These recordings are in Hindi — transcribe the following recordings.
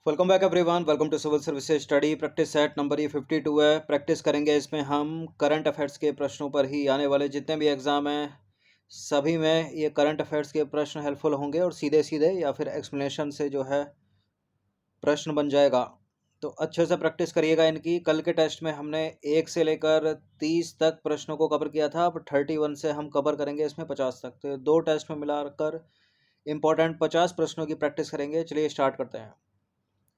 Welcome back everyone. Welcome to civil services study practice set number ये 52 है। प्रैक्टिस करेंगे इसमें हम करंट अफेयर्स के प्रश्नों पर ही। आने वाले जितने भी एग्जाम हैं सभी में ये करंट अफेयर्स के प्रश्न हेल्पफुल होंगे और सीधे सीधे या फिर एक्सप्लेनेशन से जो है प्रश्न बन जाएगा। तो अच्छे से प्रैक्टिस करिएगा इनकी। कल के टेस्ट में हमने 1 से लेकर 30 तक प्रश्नों को कवर किया था। अब 31 से हम कवर करेंगे इसमें 50 तक। तो दो टेस्ट में मिलाकर इंपॉर्टेंट 50 प्रश्नों की प्रैक्टिस करेंगे। चलिए स्टार्ट करते हैं।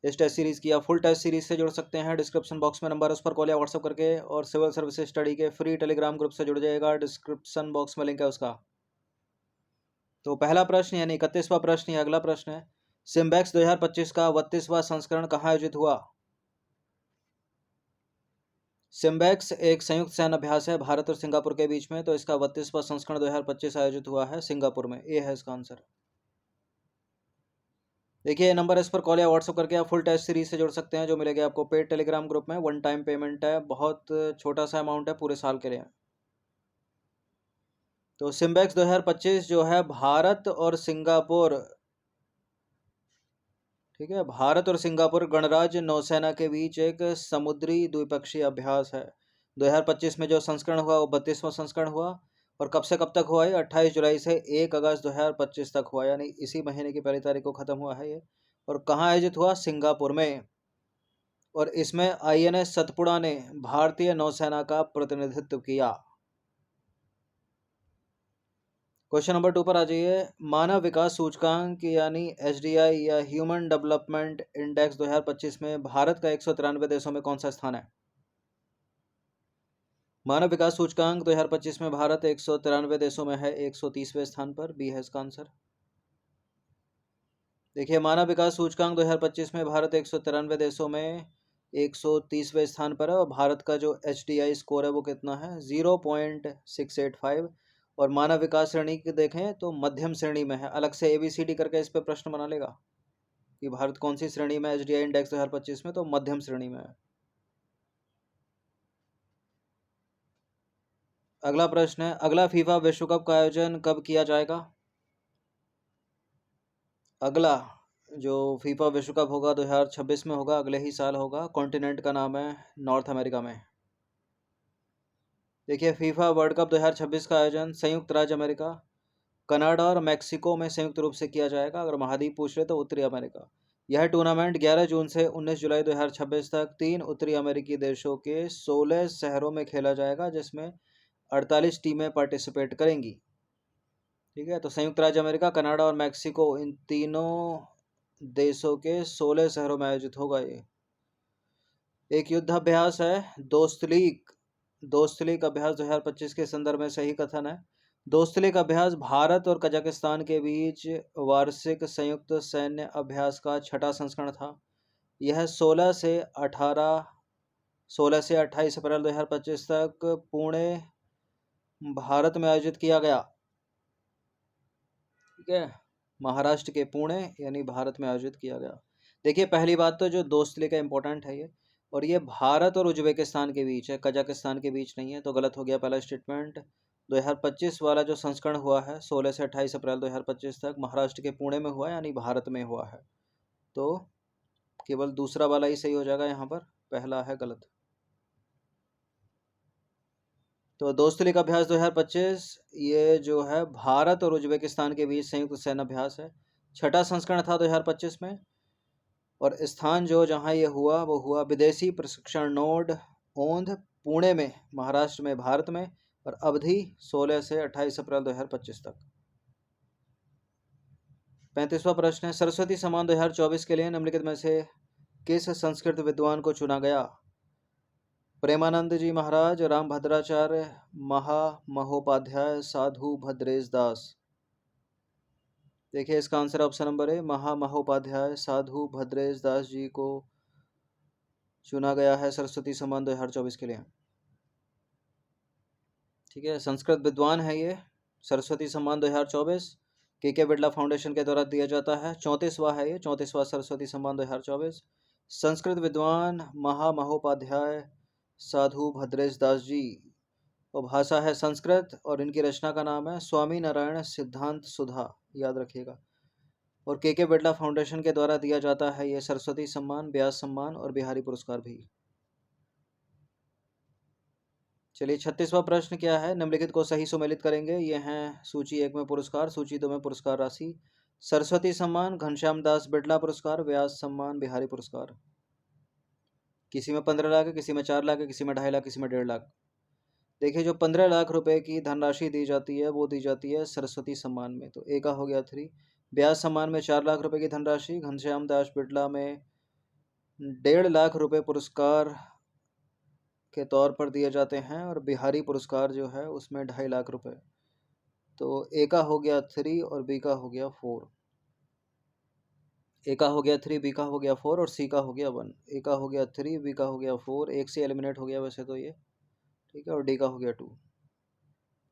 इस टेस्ट सीरीज़ की आप फुल टेस्ट सीरीज से जुड़ सकते हैं। डिस्क्रिप्शन बॉक्स में नंबर है, उस पर कॉल या व्हाट्सअप करके, और सिविल सर्विसेज स्टडी के फ्री टेलीग्राम ग्रुप से जुड़ जाएगा। डिस्क्रिप्शन बॉक्स में लिंक है उसका। तो पहला प्रश्न यानी 31वां प्रश्न या अगला प्रश्न है, सिम्बैक्स 2025 का 32वां संस्करण कहाँ आयोजित हुआ? सिम्बैक्स एक संयुक्त सैन्य अभ्यास है भारत और सिंगापुर के बीच में। तो इसका 32वां संस्करण 2025 आयोजित हुआ है सिंगापुर में। ये है इसका आंसर। देखिए नंबर इस पर कॉल या व्हाट्सअप करके आप फुल टेस्ट सीरीज से जुड़ सकते हैं, जो मिलेगा आपको पेड टेलीग्राम ग्रुप में। वन टाइम पेमेंट है, बहुत छोटा सा अमाउंट है पूरे साल के लिए। तो सिम्बैक्स 2025 जो है भारत और सिंगापुर, ठीक है, भारत और सिंगापुर गणराज्य नौसेना के बीच एक समुद्री द्विपक्षीय अभ्यास है। 2025 में जो संस्करण हुआ वो 32वां संस्करण हुआ। और कब से कब तक हुआ है? 28 जुलाई से 1 अगस्त 2025 तक हुआ, यानी इसी महीने की पहली तारीख को ख़त्म हुआ है ये। और कहाँ आयोजित हुआ? सिंगापुर में। और इसमें आईएनएस सतपुड़ा ने भारतीय नौसेना का प्रतिनिधित्व किया। क्वेश्चन नंबर 2 पर आ जाइए। मानव विकास सूचकांक यानी एचडीआई या ह्यूमन डेवलपमेंट इंडेक्स 2025 में भारत का 193 देशों में कौन सा स्थान है? मानव विकास सूचकांक 2025 में भारत 193 देशों में है, 130वें स्थान पर। बी है इसका आंसर। देखिए मानव विकास सूचकांक 2025 में भारत 193 देशों में 130वें स्थान पर है। और भारत का जो एचडीआई स्कोर है वो कितना है? 0.685। और मानव विकास श्रेणी की देखें तो मध्यम श्रेणी में है। अलग से एबीसीडी करके इस पे प्रश्न बना लेगा कि भारत कौन सी श्रेणी में एचडीआई इंडेक्स 2025 में, तो मध्यम श्रेणी में है। अगला प्रश्न है, अगला फीफा विश्व कप का आयोजन कब किया जाएगा? अगला जो फीफा विश्व कप होगा 2026 में होगा, अगले ही साल होगा। कॉन्टिनेंट का नाम है नॉर्थ अमेरिका में। देखिए फीफा वर्ल्ड कप 2026 का आयोजन संयुक्त राज्य अमेरिका, कनाडा और मैक्सिको में संयुक्त रूप से किया जाएगा। अगर महाद्वीप पूछ रहे तो उत्तरी अमेरिका। यह टूर्नामेंट 11 जून से 19 जुलाई 2026 तक 3 उत्तरी अमेरिकी देशों के 16 शहरों में खेला जाएगा, जिसमें 48 टीमें पार्टिसिपेट करेंगी। ठीक है, तो संयुक्त राज्य अमेरिका, कनाडा और मैक्सिको, इन तीनों देशों के 16 शहरों में आयोजित होगा ये। एक युद्धाभ्यास है दोस्त लीग। दोस्त लीग अभ्यास 2025 के संदर्भ में सही कथन है। दोस्त लीग अभ्यास भारत और कजाकिस्तान के बीच वार्षिक संयुक्त सैन्य अभ्यास का 6ठा संस्करण था। यह 16 से 28 अप्रैल 2025 तक पुणे भारत में आयोजित किया गया। ठीक है, महाराष्ट्र के पुणे यानी भारत में आयोजित किया गया। देखिए पहली बात तो जो दोस्त लीग का इम्पोर्टेंट है ये, और ये भारत और उज्बेकिस्तान के बीच है, कजाकिस्तान के बीच नहीं है, तो गलत हो गया पहला स्टेटमेंट। 2025 वाला जो संस्करण हुआ है 16 से 28 अप्रैल 2025 तक महाराष्ट्र के पुणे में हुआ है, यानी भारत में हुआ है। तो केवल दूसरा वाला ही सही हो जाएगा यहाँ पर, पहला है गलत। तो दोस्त लीग अभ्यास 2025 ये जो है भारत और उज्बेकिस्तान के बीच संयुक्त सैन्य अभ्यास है। 6ठा संस्करण था 2025 में। और स्थान जो जहाँ ये हुआ वो हुआ विदेशी प्रशिक्षण नोड ओंध, पुणे में, महाराष्ट्र में, भारत में। और अवधि 16 से 28 अप्रैल 2025 तक। 35वां प्रश्न है, सरस्वती सम्मान 2024 के लिए निम्नलिखित में से किस संस्कृत विद्वान को चुना गया? प्रेमानंद जी महाराज, राम भद्राचार्य, महामहोपाध्याय, साधु भद्रेश दास। देखिए इसका आंसर ऑप्शन नंबर है महामहोपाध्याय साधु भद्रेश दास जी को चुना गया है सरस्वती सम्मान 2024 के लिए। ठीक है, संस्कृत विद्वान है ये। सरस्वती सम्मान 2024 के बिरला फाउंडेशन के द्वारा दिया जाता है। 34वां है ये, 34वां सरस्वती सम्मान 2024। संस्कृत विद्वान महामहोपाध्याय साधु भद्रेश दास जी। और भाषा है संस्कृत, और इनकी रचना का नाम है स्वामी नारायण सिद्धांत सुधा, याद रखिएगा। और के बिरला फाउंडेशन के द्वारा दिया जाता है ये सरस्वती सम्मान, व्यास सम्मान और बिहारी पुरस्कार भी। चलिए 36वां प्रश्न क्या है, निम्नलिखित को सही सुमेलित करेंगे। ये हैं सूची 1 में पुरस्कार, सूची 2 में पुरस्कार राशि। सरस्वती सम्मान, घनश्याम दास बिरला पुरस्कार, व्यास सम्मान, बिहारी पुरस्कार। किसी में 15 लाख है, किसी में 4 लाख है, किसी में 2.5 लाख, किसी में 1.5 लाख। देखिए जो 15 लाख रुपए की धनराशि दी जाती है वो दी जाती है सरस्वती सम्मान में, तो ए का हो गया 3। ब्याज सम्मान में 4 लाख रुपए की धनराशि, घनश्याम दास बिरला में 1.5 लाख रुपए पुरस्कार के तौर पर दिए जाते हैं, और बिहारी पुरस्कार जो है उसमें 2.5 लाख रुपए। तो ए का हो गया 3 और बी का हो गया 4। ए का हो गया 3, बी का हो गया 4 और सी का हो गया 1। ए का हो गया 3, बी का हो गया 4, एक से एलिमिनेट हो गया वैसे तो ये, ठीक है, और डी का हो गया 2।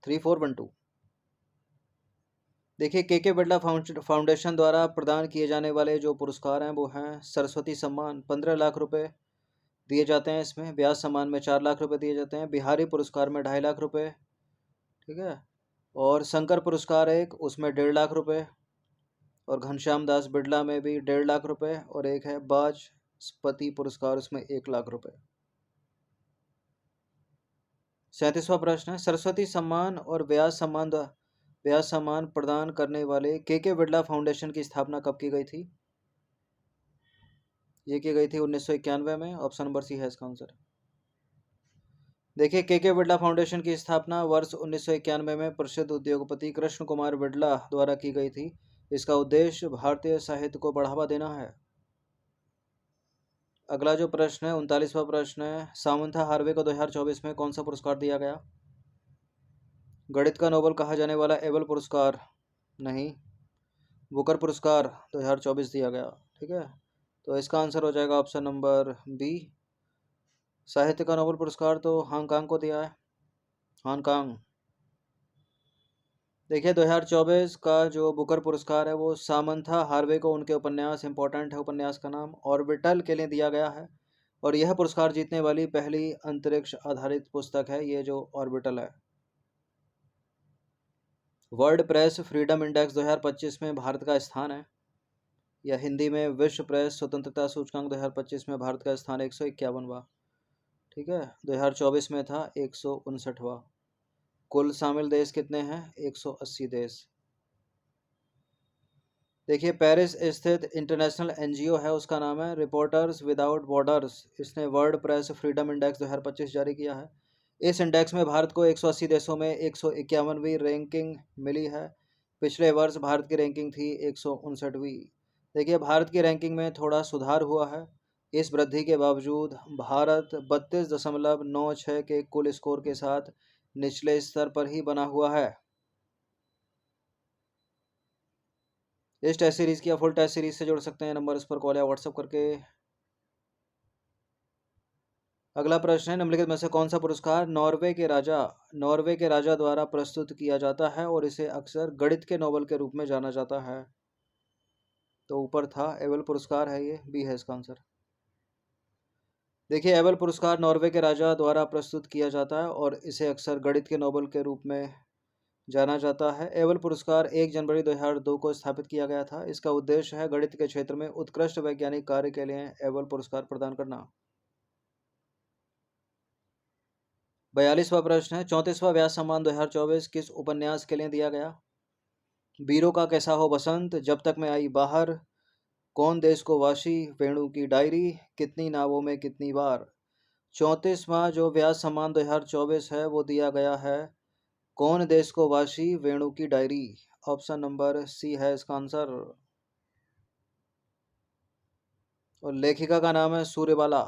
3 4 1 2। देखिए के बिरला फाउंडेशन द्वारा प्रदान किए जाने वाले जो पुरस्कार हैं वो हैं सरस्वती सम्मान 15 लाख रुपए दिए जाते हैं इसमें, व्यास सम्मान में 4 लाख रुपए दिए जाते हैं, बिहारी पुरस्कार में 2.5 लाख रुपए, ठीक है, और शंकर पुरस्कार एक उसमें 1.5 लाख रुपए, और घनश्याम दास बिरला में भी 1.5 लाख रुपए, और एक है बाजपति पुरस्कार उसमें 1 लाख रुपए। 37वां प्रश्न है, सरस्वती सम्मान और व्यास सम्मान प्रदान करने वाले के बिरला फाउंडेशन की स्थापना कब की गई थी? ये की गई थी 1991 में। ऑप्शन नंबर सी है इसका आंसर। देखिए के बिरला फाउंडेशन की स्थापना वर्ष 1991 में प्रसिद्ध उद्योगपति कृष्ण कुमार बिरला द्वारा की गई थी। इसका उद्देश्य भारतीय साहित्य को बढ़ावा देना है। अगला जो प्रश्न है 39वां प्रश्न है, सामंथा हार्वे को 2024 में कौन सा पुरस्कार दिया गया? गणित का नोबेल कहा जाने वाला एबल पुरस्कार नहीं, बुकर पुरस्कार 2024 दिया गया, ठीक है, तो इसका आंसर हो जाएगा ऑप्शन नंबर बी। साहित्य का नोबेल पुरस्कार तो हांगकांग को दिया है, हांगकांग। देखिए 2024 का जो बुकर पुरस्कार है वो सामंथा हार्वे को उनके उपन्यास, इंपॉर्टेंट है उपन्यास का नाम, ऑर्बिटल के लिए दिया गया है, और यह पुरस्कार जीतने वाली पहली अंतरिक्ष आधारित पुस्तक है ये जो ऑर्बिटल है। वर्ल्ड प्रेस फ्रीडम इंडेक्स 2025 में भारत का स्थान है, या हिंदी में विश्व प्रेस स्वतंत्रता सूचकांक 2025 में भारत का स्थान 151वां, ठीक है, 2024 में था 159वां। कुल शामिल देश कितने हैं? 180 देश। देखिए पेरिस स्थित इंटरनेशनल एनजीओ है, उसका नाम है रिपोर्टर्स विदाउट बॉर्डर्स। इसने वर्ल्ड प्रेस फ्रीडम इंडेक्स 2025 जारी किया है। इस इंडेक्स में भारत को 180 देशों में 151वीं रैंकिंग मिली है। पिछले वर्ष भारत की रैंकिंग थी 159वीं। देखिए भारत की रैंकिंग में थोड़ा सुधार हुआ है। इस वृद्धि के बावजूद भारत 32.96 के कुल स्कोर के साथ निचले स्तर पर ही बना हुआ है। इस टेस्ट सीरीज की या फुल टेस्ट सीरीज से जुड़ सकते हैं, नंबर इस पर कॉल या व्हाट्सएप करके। अगला प्रश्न है, निम्नलिखित में से कौन सा पुरस्कार नॉर्वे के राजा द्वारा प्रस्तुत किया जाता है और इसे अक्सर गणित के नोबेल के रूप में जाना जाता है? तो ऊपर था एबल पुरस्कार है, ये बी है इसका आंसर। देखिए एबल पुरस्कार नॉर्वे के राजा द्वारा प्रस्तुत किया जाता है और इसे अक्सर गणित के नोबेल के रूप में जाना जाता है। एबल पुरस्कार 1 जनवरी 2002 को स्थापित किया गया था। इसका उद्देश्य है गणित के क्षेत्र में उत्कृष्ट वैज्ञानिक कार्य के लिए एबल पुरस्कार प्रदान करना। 42वां प्रश्न है, 34वां व्यास सम्मान 2024 किस उपन्यास के लिए दिया गया? बीरों का कैसा हो बसंत, जब तक मैं आई बाहर, कौन देश को वाशी, वेणु की डायरी, कितनी नावों में कितनी बार। 34वां जो व्यास सम्मान 2024 है वो दिया गया है कौन देश को वाशी, वेणु की डायरी। ऑप्शन नंबर सी है इसका आंसर, और लेखिका का नाम है सूर्यबाला,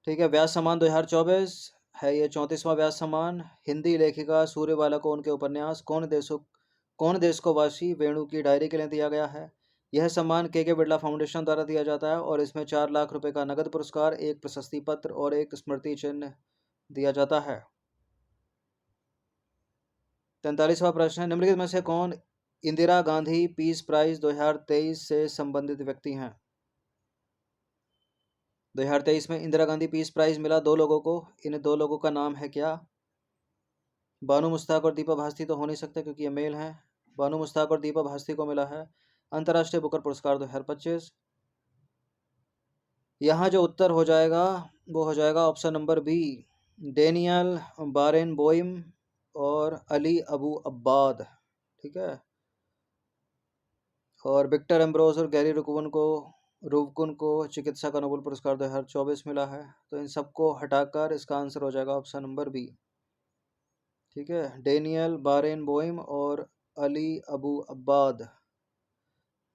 ठीक है। व्यास सम्मान 2024 है ये 34वां व्यास सम्मान। हिंदी लेखिका सूर्यबाला को उनके उपन्यास कौन देश को वाशी, वेणु की डायरी के लिए दिया गया है। यह सम्मान के बिरला फाउंडेशन द्वारा दिया जाता है और इसमें 4 लाख रुपए का नगद पुरस्कार, एक प्रशस्ति पत्र और एक स्मृति चिन्ह दिया जाता है। 43वां प्रश्न है, निम्नलिखित में से कौन इंदिरा गांधी पीस प्राइज 2023 से संबंधित व्यक्ति हैं? 2023 में इंदिरा गांधी पीस प्राइज मिला 2 लोगों को। इन 2 लोगों का नाम है क्या? बानू मुश्ताक और दीपा भास्ती तो हो नहीं सकते क्योंकि ये मेल हैं। बानू मुश्ताक और दीपा भास्ती को मिला है अंतर्राष्ट्रीय बुकर पुरस्कार 2025। यहाँ जो उत्तर हो जाएगा वो हो जाएगा ऑप्शन नंबर बी, डेनियल बारेनबोइम और अली अबू अब्बाद। ठीक है, और विक्टर एम्ब्रोज और गैरी रुवकुन को चिकित्सा का नोबेल पुरस्कार 2024 मिला है। तो इन सबको हटाकर इसका आंसर हो जाएगा ऑप्शन नंबर बी। ठीक है, डेनियल बारेनबोइम और अली अबू अब्बाद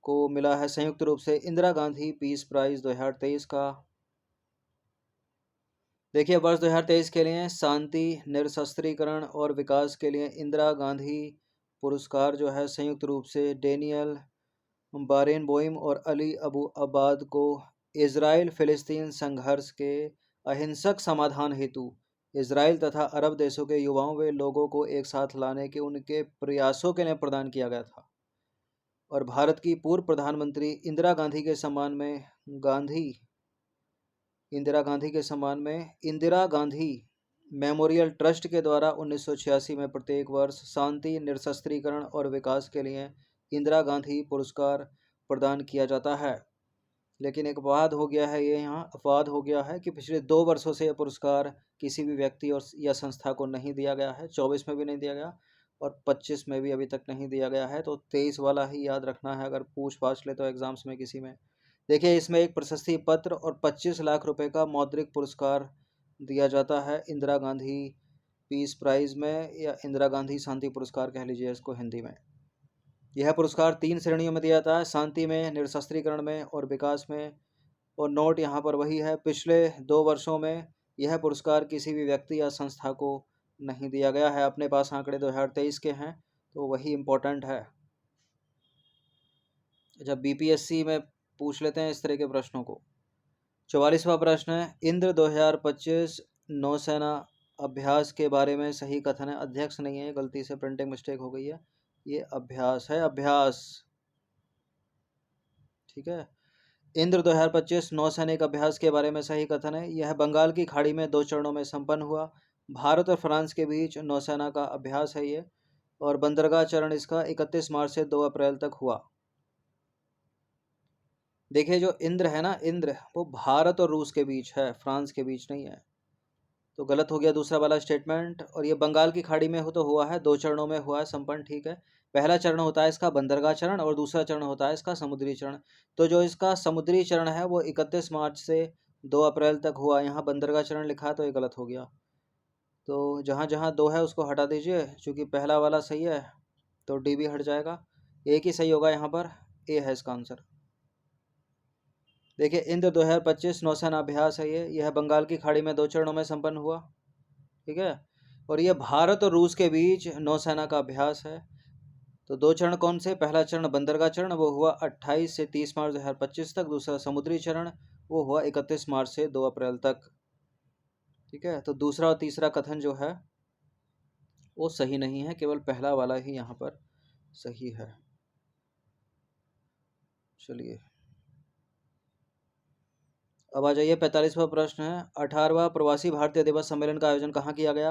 को मिला है संयुक्त रूप से इंदिरा गांधी पीस प्राइज 2023 का। देखिए, वर्ष 2023 के लिए शांति, निरस्त्रीकरण और विकास के लिए इंदिरा गांधी पुरस्कार जो है संयुक्त रूप से डेनियल बारेनबोइम और अली अबू अब्बाद को इजराइल फिलिस्तीन संघर्ष के अहिंसक समाधान हेतु इजराइल तथा अरब देशों के युवाओं व लोगों को एक साथ लाने के उनके प्रयासों के लिए प्रदान किया गया था। और भारत की पूर्व प्रधानमंत्री इंदिरा गांधी के सम्मान में इंदिरा गांधी मेमोरियल ट्रस्ट के द्वारा 1986 में प्रत्येक वर्ष शांति, निरस्त्रीकरण और विकास के लिए इंदिरा गांधी पुरस्कार प्रदान किया जाता है। लेकिन एक अपवाद हो गया है, ये यहाँ अपवाद हो गया है कि पिछले 2 वर्षों से यह पुरस्कार किसी भी व्यक्ति और या संस्था को नहीं दिया गया है। 24 में भी नहीं दिया गया और 25 में भी अभी तक नहीं दिया गया है। तो 23 वाला ही याद रखना है अगर पूछ पाछ ले तो एग्जाम्स में किसी में। देखिए, इसमें एक प्रशस्ति पत्र और 25 लाख रुपए का मौद्रिक पुरस्कार दिया जाता है इंदिरा गांधी पीस प्राइज में, या इंदिरा गांधी शांति पुरस्कार कह लीजिए इसको हिंदी में। यह पुरस्कार 3 श्रेणियों में दिया जाता है, शांति में, निरस्त्रीकरण में और विकास में। और नोट यहाँ पर वही है, पिछले 2 वर्षों में यह पुरस्कार किसी भी व्यक्ति या संस्था को नहीं दिया गया है। अपने पास आंकड़े 2023 के हैं तो वही इम्पोर्टेंट है। जब बीपीएससी में पूछ लेते हैं इस तरह के प्रश्नों को। 44वां प्रश्न है, इंद्र 2025 नौसेना अभ्यास के बारे में सही कथन है। अध्यक्ष नहीं है, गलती से प्रिंटिंग मिस्टेक हो गई है, ये अभ्यास है, अभ्यास। ठीक है, इंद्र 2025 नौसैनिक अभ्यास के बारे में सही कथन है। यह बंगाल की खाड़ी में 2 चरणों में संपन्न हुआ। भारत और फ्रांस के बीच नौसेना का अभ्यास है ये, और बंदरगाह चरण इसका 31 मार्च से 2 अप्रैल तक हुआ। देखिए, जो इंद्र है ना, इंद्र वो भारत और रूस के बीच है, फ्रांस के बीच नहीं है। तो गलत हो गया दूसरा वाला स्टेटमेंट। और ये बंगाल की खाड़ी में हो तो हुआ है, 2 चरणों में हुआ है संपन्न। ठीक है, पहला चरण होता है इसका बंदरगाह चरण और दूसरा चरण होता है इसका समुद्री चरण। तो जो इसका समुद्री चरण है वो 31 मार्च से 2 अप्रैल तक हुआ। यहाँ बंदरगाह चरण लिखा है तो ये गलत हो गया। तो जहाँ जहाँ 2 है उसको हटा दीजिए, क्योंकि पहला वाला सही है तो डी भी हट जाएगा। एक ही सही होगा यहाँ पर, ए है इसका आंसर। देखिए, इंद्र 2025 नौसेना अभ्यास है ये, यह बंगाल की खाड़ी में 2 चरणों में संपन्न हुआ। ठीक है, और यह भारत और रूस के बीच नौसेना का अभ्यास है। तो 2 चरण कौन से? पहला चरण बंदरगाह चरण वो हुआ 28 से 30 मार्च 2025 तक। दूसरा समुद्री चरण वो हुआ 31 मार्च से 2 अप्रैल तक। ठीक है, तो दूसरा और तीसरा कथन जो है वो सही नहीं है, केवल पहला वाला ही यहाँ पर सही है। चलिए, अब आ जाइए 45वां प्रश्न है, 18वां प्रवासी भारतीय दिवस सम्मेलन का आयोजन कहाँ किया गया?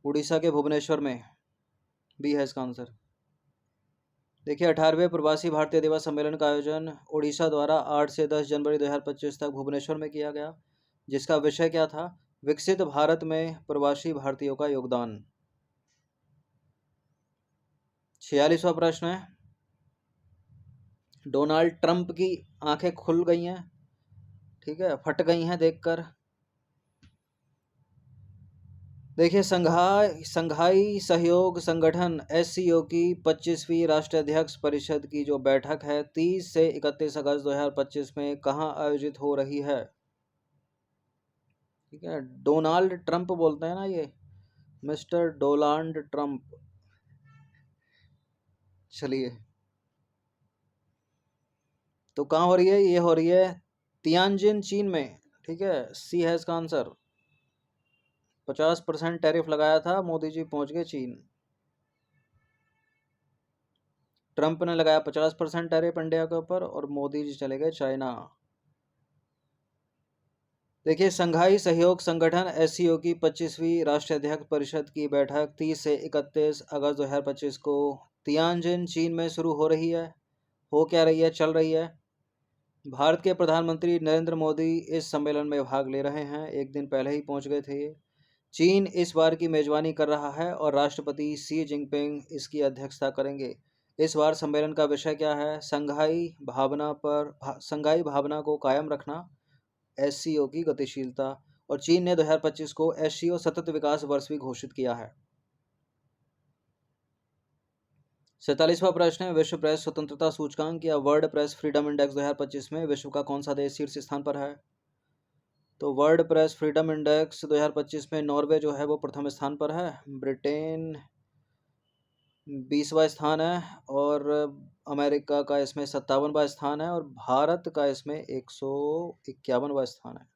उड़ीसा के भुवनेश्वर में, बी है इसका आंसर। देखिए, 18वें प्रवासी भारतीय दिवस सम्मेलन का आयोजन उड़ीसा द्वारा 8 से 10 जनवरी 2025 तक भुवनेश्वर में किया गया, जिसका विषय क्या था? विकसित भारत में प्रवासी भारतीयों का योगदान। 46वां प्रश्न है, डोनाल्ड ट्रंप की आंखें खुल गई हैं, ठीक है, फट गई हैं देखकर। देखिए, संघाई सहयोग संगठन एससीओ की 25वीं राष्ट्राध्यक्ष परिषद की जो बैठक है 30 से 31 अगस्त 2025 में कहाँ आयोजित हो रही है? ठीक है, डोनाल्ड ट्रंप बोलते हैं ना ये, मिस्टर डोनाल्ड ट्रंप। चलिए, तो कहाँ हो रही है? ये हो रही है तियानजिन, चीन में। ठीक है, सी है इसका आंसर। 50% टैरिफ लगाया था, मोदी जी पहुंच गए चीन। ट्रंप ने लगाया 50% टैरिफ इंडिया के ऊपर और मोदी जी चले गए चाइना। देखिए, संघाई सहयोग संगठन एससीओ की 25वीं राष्ट्राध्यक्ष परिषद की बैठक 30 से 31 अगस्त 2025 को तियानजिन चीन में शुरू हो रही है, हो क्या रही है, चल रही है। भारत के प्रधानमंत्री नरेंद्र मोदी इस सम्मेलन में भाग ले रहे हैं, एक दिन पहले ही पहुंच गए थे ये। चीन इस बार की मेजबानी कर रहा है और राष्ट्रपति शी जिनपिंग इसकी अध्यक्षता करेंगे। इस बार सम्मेलन का विषय क्या है? संघाई भावना को कायम रखना, एससीओ की गतिशीलता। और चीन ने 2025 को एससीओ सतत विकास वर्ष भी घोषित किया है। 47वां प्रश्न है, विश्व प्रेस स्वतंत्रता सूचकांक या वर्ल्ड प्रेस फ्रीडम इंडेक्स 2025 में विश्व का कौन सा देश शीर्ष स्थान पर है? तो वर्ल्ड प्रेस फ्रीडम इंडेक्स 2025 में नॉर्वे जो है वो प्रथम स्थान पर है, ब्रिटेन 20वां स्थान है, और अमेरिका का इसमें 57वां स्थान है, और भारत का इसमें 151वां स्थान है।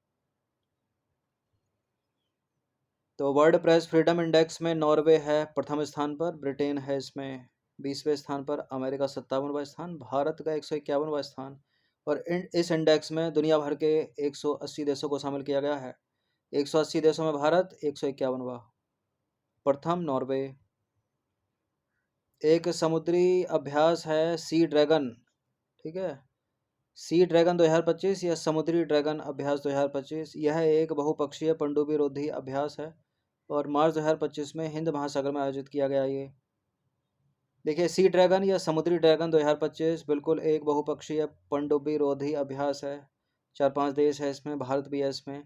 तो वर्ल्ड प्रेस फ्रीडम इंडेक्स में नॉर्वे है प्रथम स्थान पर, ब्रिटेन है इसमें 20वें स्थान पर, अमेरिका 57वां स्थान, भारत का 151वां स्थान। और इस इंडेक्स में दुनिया भर के 180 देशों को शामिल किया गया है। 180 देशों में भारत 151वां, प्रथम नॉर्वे। एक समुद्री अभ्यास है सी ड्रैगन, ठीक है, सी ड्रैगन 2025 या समुद्री ड्रैगन अभ्यास 2025। यह एक बहुपक्षीय पनडुब्बी रोधी अभ्यास है और मार्च 2025 में हिंद महासागर में आयोजित किया गया। ये देखिए, सी ड्रैगन या समुद्री ड्रैगन 2025 बिल्कुल एक बहुपक्षीय पनडुब्बी रोधी अभ्यास है। 4-5 देश है इसमें, भारत भी है इसमें।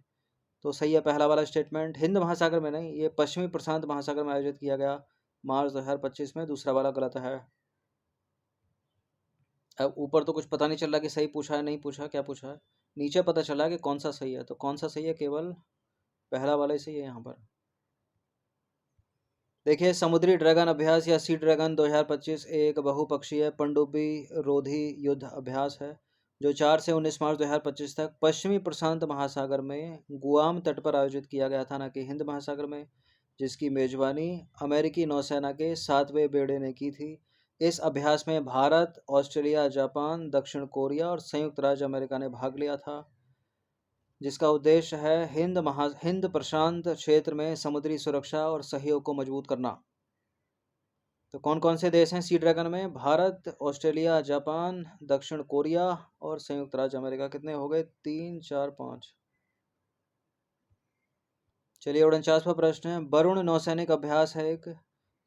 तो सही है पहला वाला स्टेटमेंट। हिंद महासागर में नहीं, ये पश्चिमी प्रशांत महासागर में आयोजित किया गया मार्च 2025 में। दूसरा वाला गलत है। अब ऊपर तो कुछ पता नहीं चल रहा कि सही पूछा है नहीं पूछा, क्या पूछा है। नीचे पता चला कि कौन सा सही है, तो कौन सा सही है, केवल पहला वाला ही सही है यहाँ पर। देखिए, समुद्री ड्रैगन अभ्यास या सी ड्रैगन 2025 एक बहुपक्षीय पनडुब्बी रोधी युद्ध अभ्यास है जो 4 से 19 मार्च 2025 तक पश्चिमी प्रशांत महासागर में गुआम तट पर आयोजित किया गया था, ना कि हिंद महासागर में, जिसकी मेजबानी अमेरिकी नौसेना के 7वें बेड़े ने की थी। इस अभ्यास में भारत, ऑस्ट्रेलिया, जापान, दक्षिण कोरिया और संयुक्त राज्य अमेरिका ने भाग लिया था, जिसका उद्देश्य है हिंद प्रशांत क्षेत्र में समुद्री सुरक्षा और सहयोग को मजबूत करना। तो कौन कौन से देश हैं सी ड्रैगन में? भारत, ऑस्ट्रेलिया, जापान, दक्षिण कोरिया और संयुक्त राज्य अमेरिका। कितने हो गए? 3, 4, 5। चलिए, 49वां प्रश्न है, वरुण नौसैनिक अभ्यास है एक।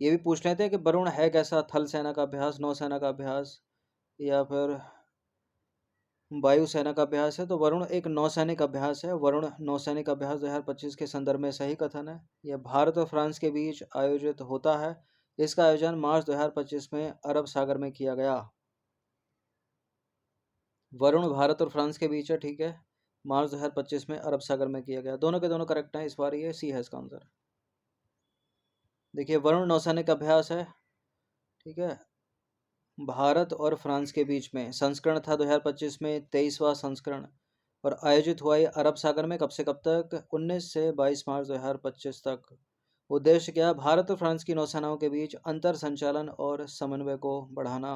ये भी पूछ लेते हैं कि वरुण है कैसा, थल सेना का अभ्यास, नौसेना का अभ्यास या फिर वायुसेना का अभ्यास है। तो वरुण एक नौसैनिक अभ्यास है। वरुण नौसैनिक अभ्यास 2025 के संदर्भ में सही कथन है। यह भारत और फ्रांस के बीच आयोजित होता है। इसका आयोजन मार्च 2025 में अरब सागर में किया गया। वरुण भारत और फ्रांस के बीच है, ठीक है, मार्च 2025 में अरब सागर में किया गया। दोनों के दोनों करेक्ट हैं इस बार, ये सी है इसका आंसर। देखिए, वरुण नौसैनिक अभ्यास है, ठीक है, भारत और फ्रांस के बीच में। संस्करण था 2025 में 23वां संस्करण, और आयोजित हुआ ये अरब सागर में। कब से कब तक? 19 से 22 मार्च 2025 तक। उद्देश्य क्या? भारत और फ्रांस की नौसेनाओं के बीच अंतर संचालन और समन्वय को बढ़ाना।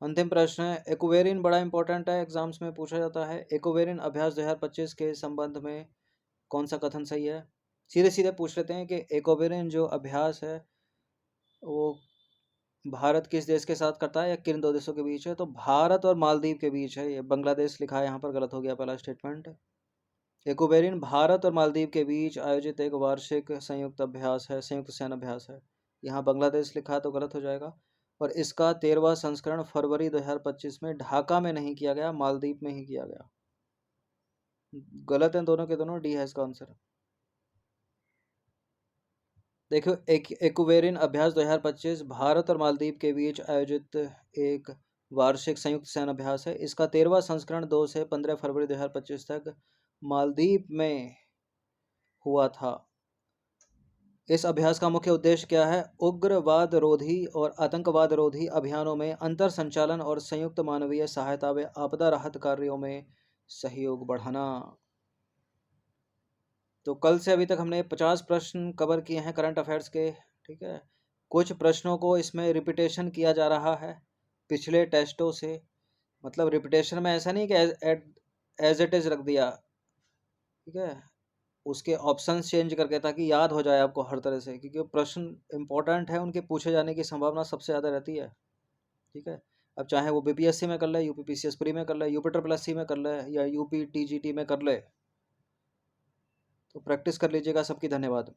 अंतिम प्रश्न है, एक्वेरिन बड़ा इंपॉर्टेंट है, एग्जाम्स में पूछा जाता है। एक्वेरिन अभ्यास 2025 के संबंध में कौन सा कथन सही है? सीधे सीधे पूछ लेते हैं कि एक्वेरिन जो अभ्यास है वो भारत किस देश के साथ करता है या किन दो देशों के बीच है? तो भारत और मालदीव के बीच है। ये बांग्लादेश लिखा है यहाँ पर, गलत हो गया पहला स्टेटमेंट। एक्वेरिन भारत और मालदीव के बीच आयोजित एक वार्षिक संयुक्त अभ्यास है, संयुक्त सैन्य अभ्यास है। यहाँ बांग्लादेश लिखा है तो गलत हो जाएगा। और इसका 13वां संस्करण फरवरी 2025 में ढाका में नहीं किया गया, मालदीव में ही किया गया। गलत हैं दोनों के दोनों, डी है इसका आंसर। देखो, एक्वेरिन अभ्यास 2025 भारत और मालदीव के बीच आयोजित एक वार्षिक संयुक्त सैन्य अभ्यास है। इसका 13वां संस्करण 2 से 15 फरवरी 2025 तक मालदीव में हुआ था। इस अभ्यास का मुख्य उद्देश्य क्या है? उग्रवाद रोधी और आतंकवाद रोधी अभियानों में अंतर संचालन और संयुक्त मानवीय सहायता व आपदा राहत कार्यों में सहयोग बढ़ाना। तो कल से अभी तक हमने 50 प्रश्न कवर किए हैं करंट अफेयर्स के, ठीक है। कुछ प्रश्नों को इसमें रिपीटेशन किया जा रहा है पिछले टेस्टों से। मतलब रिपीटेशन में ऐसा नहीं कि एज इट इज़ रख दिया, ठीक है। उसके ऑप्शंस चेंज करके, ताकि याद हो जाए आपको हर तरह से, क्योंकि वो प्रश्न इम्पोर्टेंट है, उनके पूछे जाने की संभावना सबसे ज़्यादा रहती है। ठीक है, अब चाहे वो बीपीएससी में कर ले, यूपी पीसीएस प्री में कर ले, यूपी ट्रिपल एससी में कर ले, या यूपी टीजीटी में कर ले, तो प्रैक्टिस कर लीजिएगा। सबकी धन्यवाद।